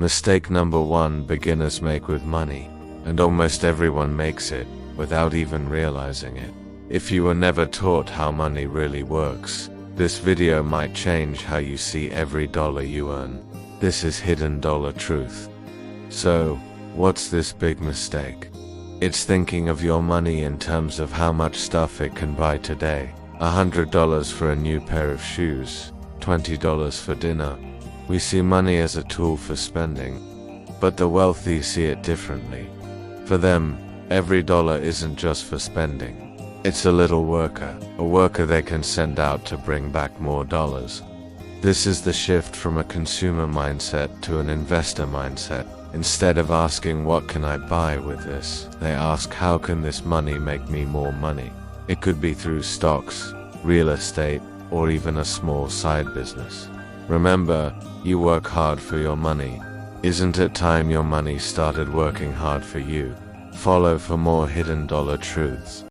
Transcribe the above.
Mistake number 1 beginners make with money, and almost everyone makes it, without even realizing it. If you were never taught how money really works, this video might change how you see every dollar you earn. This is hidden dollar truth. So, what's this big mistake? It's thinking of your money in terms of how much stuff it can buy today. $100 for a new pair of shoes, $20 for dinner. We see money as a tool for spending, but the wealthy see it differently. For them, every dollar isn't just for spending. It's a little worker, a worker they can send out to bring back more dollars. This is the shift from a consumer mindset to an investor mindset. Instead of asking what can I buy with this, they ask how can this money make me more money. It could be through stocks, real estate, or even a small side business. Remember, you work hard for your money. Isn't it time your money started working hard for you? Follow for more hidden dollar truths.